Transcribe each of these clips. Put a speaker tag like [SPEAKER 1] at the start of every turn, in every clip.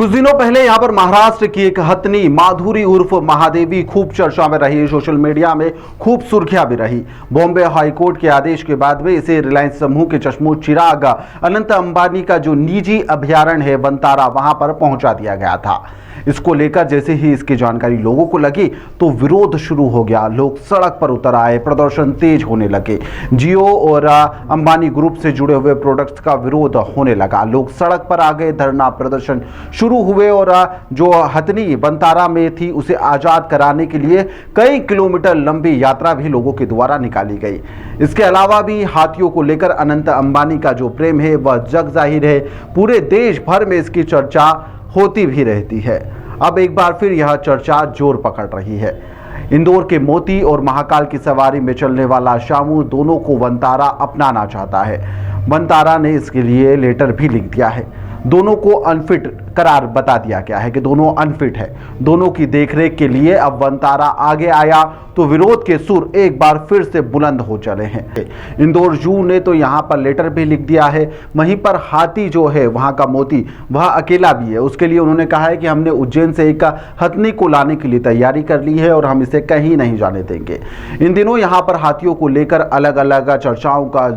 [SPEAKER 1] कुछ दिनों पहले यहां पर महाराष्ट्र की एक हथनी माधुरी उर्फ महादेवी खूब चर्चा में रही, सोशल मीडिया में खूब सुर्खियां भी रही। बॉम्बे हाईकोर्ट के आदेश के बाद में इसे रिलायंस समूह के चश्मो चिराग अनंत अंबानी का जो निजी अभयारण्य है वनतारा, वहां पर पहुंचा दिया गया था। इसको लेकर जैसे ही इसकी जानकारी लोगों को लगी तो विरोध शुरू हो गया। लोग सड़क पर उतर आए, प्रदर्शन तेज होने लगे। जियो और अंबानी ग्रुप से जुड़े हुए प्रोडक्ट्स का विरोध होने लगा। लोग सड़क पर आ गए, धरना प्रदर्शन शुरू हुए और जो हथनी वनतारा में थी उसे आजाद कराने के लिए कई किलोमीटर लंबी यात्रा भी लोगों के द्वारा निकाली गई। इसके अलावा भी हाथियों को लेकर अनंत अंबानी का जो प्रेम है वह जग जाहिर है। पूरे देश भर में इसकी चर्चा होती भी रहती है। अब एक बार फिर यह चर्चा जोर पकड़ रही है। इंदौर के मोती और महाकाल की सवारी में चलने वाला शामू दोनों को वनतारा अपनाना चाहता है। वनतारा ने इसके लिए लेटर भी लिख दिया है। दोनों को अनफिट करार बता दिया गया है कि दोनों अनफिट है। दोनों की देखरेख के लिए अब वनतारा आगे आया तो विरोध के सुर एक बार फिर से बुलंद हो चले हैं। इंदौर जू ने तो यहाँ पर लेटर भी लिख दिया है। वहीं पर हाथी जो है वहाँ का मोती, वह अकेला भी है। उसके लिए उन्होंने कहा है कि हमने उज्जैन से एक हथनी को लाने के लिए तैयारी कर ली है और हम इसे कहीं नहीं जाने देंगे। इन दिनों यहाँ पर हाथियों को लेकर अलग अलग चर्चाओं का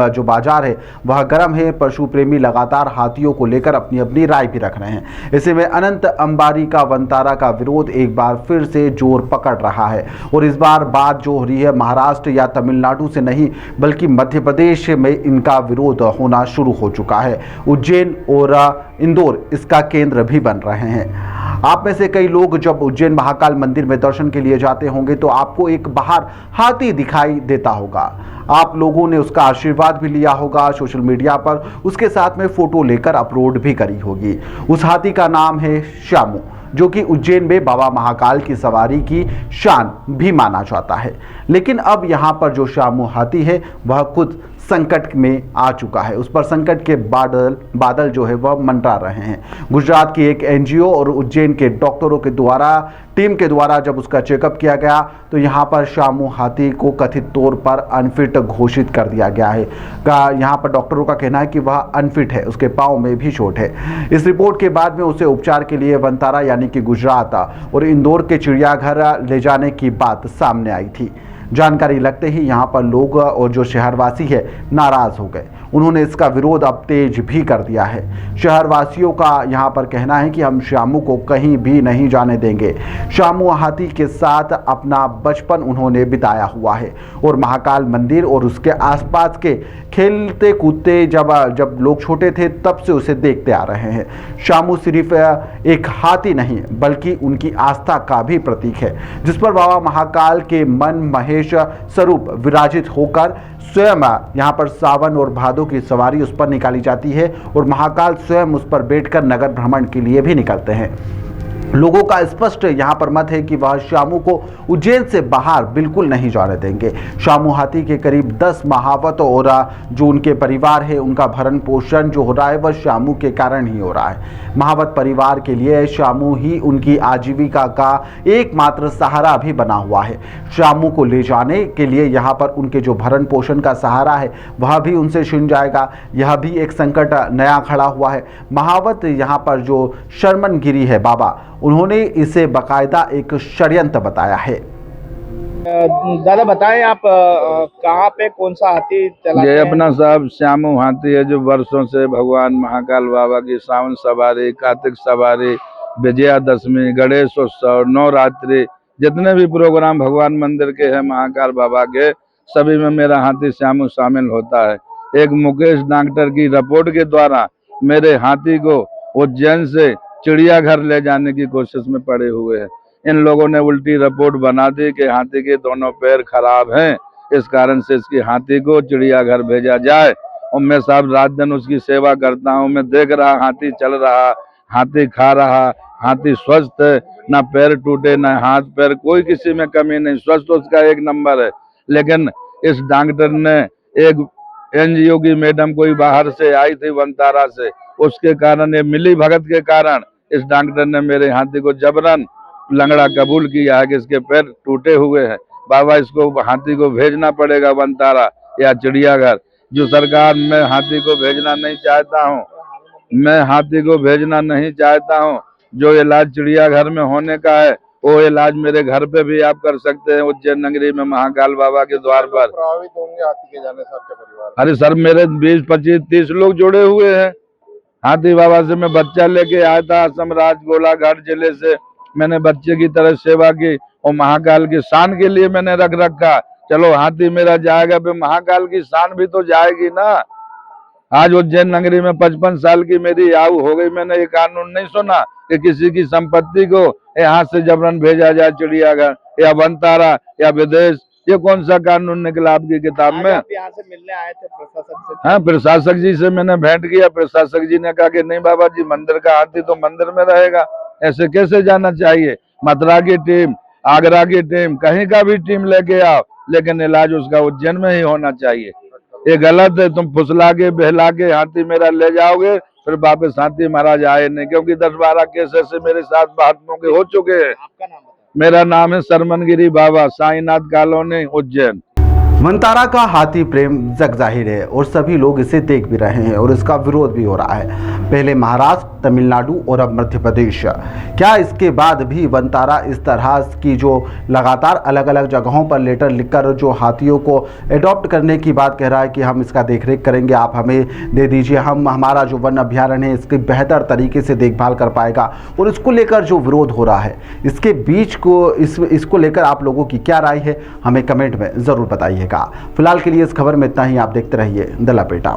[SPEAKER 1] जो बाजार है वह गर्म है। पशु प्रेमी लगातार हाथियों को लेकर अपनी अपनी राय भी रख रहे हैं। ऐसे में अनंत अंबानी का वनतारा का विरोध एक बार फिर से जोर पकड़ रहा है और इस बार बात जो हो रही है महाराष्ट्र या तमिलनाडु से नहीं बल्कि मध्य प्रदेश में इनका विरोध होना शुरू हो चुका है। उज्जैन और इंदौर इसका केंद्र भी बन रहे हैं। आप में से कई लोग जब उज्जैन महाकाल मंदिर में दर्शन के लिए जाते होंगे तो आपको एक बाहर हाथी दिखाई देता होगा। आप लोगों ने उसका आशीर्वाद भी लिया होगा सोशल मीडिया पर, उसके साथ में फोटो लेकर अपलोड भी करी होगी। उस हाथी का नाम है श्यामू, जो कि उज्जैन में बाबा महाकाल की सवारी की शान भी माना जाता है। लेकिन अब यहाँ पर जो श्यामू हाथी है वह खुद संकट में आ चुका है। उस पर संकट के बादल जो है वह मंडरा रहे हैं। गुजरात की एक एनजीओ और उज्जैन के डॉक्टरों के द्वारा टीम के द्वारा जब उसका चेकअप किया गया तो यहाँ पर श्यामू हाथी को कथित तौर पर अनफिट घोषित कर दिया गया है। यहाँ पर डॉक्टरों का कहना है कि वह अनफिट है, उसके पाँव में भी चोट है। इस रिपोर्ट के बाद में उसे उपचार के लिए वनतारा यानी कि गुजरात और इंदौर के चिड़ियाघर ले जाने की बात सामने आई थी। जानकारी लगते ही यहाँ पर लोग और जो शहरवासी है नाराज हो गए। उन्होंने इसका विरोध अब तेज भी कर दिया है। शहरवासियों का यहाँ पर कहना है कि हम श्यामू को कहीं भी नहीं जाने देंगे। श्यामू हाथी के साथ अपना बचपन उन्होंने बिताया हुआ है और महाकाल मंदिर और उसके आसपास के खेलते कूदते जब लोग छोटे थे तब से उसे देखते आ रहे हैं। श्यामू सिर्फ एक हाथी नहीं बल्कि उनकी आस्था का भी प्रतीक है, जिस पर बाबा महाकाल के मन महेश स्वरूप विराजित होकर स्वयं यहाँ पर सावन और भादों की सवारी उस पर निकाली जाती है और महाकाल स्वयं उस पर बैठकर नगर भ्रमण के लिए भी निकलते हैं। लोगों का स्पष्ट यहाँ पर मत है कि वह श्यामू को उज्जैन से बाहर बिल्कुल नहीं जाने देंगे। श्यामू हाथी के करीब 10 महावत और जो उनके परिवार है उनका भरण पोषण जो हो रहा है वह श्यामू के कारण ही हो रहा है। महावत परिवार के लिए श्यामू ही उनकी आजीविका का एकमात्र सहारा भी बना हुआ है। श्यामू को ले जाने के लिए यहाँ पर उनके जो भरण पोषण का सहारा है वह भी उनसे छिन जाएगा। यह भी एक संकट नया खड़ा हुआ है। महावत यहाँ पर जो शर्मनगिरी है बाबा, उन्होंने इसे बाकायदा एक षड्यंत्र बताया है।
[SPEAKER 2] दादा बताएं आप कहाँ पे कौन सा हाथी चलाते हैं?
[SPEAKER 3] ये अपना साहब श्यामू हाथी है जो वर्षों से भगवान महाकाल बाबा की सावन सवारी, कार्तिक सवारी, विजयादशमी, गणेश उत्सव, नवरात्रि, जितने भी प्रोग्राम भगवान मंदिर के हैं महाकाल बाबा के, सभी में मेरा हाथी श्यामू शामिल होता है। एक मुकेश डॉक्टर की रिपोर्ट के द्वारा मेरे हाथी को उज्जैन से चिड़ियाघर ले जाने की कोशिश में पड़े हुए हैं। इन लोगों ने उल्टी रिपोर्ट बना दी कि हाथी के दोनों पैर खराब हैं, इस कारण से इसकी हाथी को चिड़ियाघर भेजा जाए। और मैं साहब रात दिन उसकी सेवा करता हूं। मैं देख रहा हाथी चल रहा, हाथी खा रहा, हाथी स्वस्थ है, ना पैर टूटे ना हाथ पैर, कोई किसी में कमी नहीं, स्वस्थ उसका एक नंबर है। लेकिन इस डॉक्टर ने एक एनजीओ की मैडम कोई बाहर से आई थी वनतारा से, उसके कारण ये मिली भगत के कारण इस डॉक्टर ने मेरे हाथी को जबरन लंगड़ा कबूल किया है कि इसके पैर टूटे हुए हैं। बाबा इसको हाथी को भेजना पड़ेगा वनतारा या चिड़ियाघर। जो सरकार मैं हाथी को भेजना नहीं चाहता हूँ, मैं हाथी को भेजना नहीं चाहता हूँ। जो इलाज चिड़ियाघर में होने का है वो इलाज मेरे घर पे भी आप कर सकते हैं, उज्जैन नगरी में महाकाल बाबा के द्वार पर।
[SPEAKER 2] प्रभावित होंगे हाथी के जाने से आपके परिवार?
[SPEAKER 3] अरे सर, मेरे 20, 25, 30 लोग जुड़े हुए हैं। हाथी बाबा से मैं बच्चा लेके आया था असम राज्य गोलाघाट जिले से। मैंने बच्चे की तरह सेवा की और महाकाल की शान के लिए मैंने रख रखा। चलो हाथी मेरा जाएगा, फिर महाकाल की शान भी तो जाएगी ना। आज उज्जैन नगरी में 55 साल की मेरी आयु हो गई, मैंने ये कानून नहीं सुना कि किसी की संपत्ति को यहाँ से जबरन भेजा जाए चिड़ियाघर या वनतारा या विदेश। ये कौन सा कानून निकला आपकी किताब में?
[SPEAKER 2] आप यहाँ से मिलने आए थे प्रशासक से?
[SPEAKER 3] हाँ, प्रशासक जी से मैंने भेंट किया। प्रशासक जी ने कहा कि नहीं बाबा जी, मंदिर का हाथी तो मंदिर में रहेगा, ऐसे कैसे जाना चाहिए। मथुरा की टीम, आगरा की टीम, कहीं का भी टीम लेके आओ, लेकिन इलाज उसका उज्जैन में ही होना चाहिए। ये गलत है। तुम फुसला के बहला के हाथी मेरा ले जाओगे, फिर वापस हाथी महाराज आए नहीं, क्योंकि 10-12 केस ऐसे मेरे साथ महात्माओं के हो चुके हैं।
[SPEAKER 2] आपका नाम बताइए।
[SPEAKER 3] मेरा नाम है सरमनगिरी बाबा, साईनाथ कॉलोनी, उज्जैन।
[SPEAKER 1] वनतारा का हाथी प्रेम जग जाहिर है और सभी लोग इसे देख भी रहे हैं और इसका विरोध भी हो रहा है। पहले महाराष्ट्र, तमिलनाडु और अब मध्य प्रदेश। क्या इसके बाद भी वनतारा इस तरह की जो लगातार अलग अलग जगहों पर लेटर लिखकर जो हाथियों को एडॉप्ट करने की बात कह रहा है कि हम इसका देखरेख करेंगे, आप हमें दे दीजिए, हम हमारा जो वन अभ्यारण्य है इसकी बेहतर तरीके से देखभाल कर पाएगा, और इसको लेकर जो विरोध हो रहा है इसके बीच को इसको लेकर आप लोगों की क्या राय है, हमें कमेंट में ज़रूर बताइएगा। फिलहाल के लिए इस खबर में इतना ही। आप देखते रहिए द लपेटा।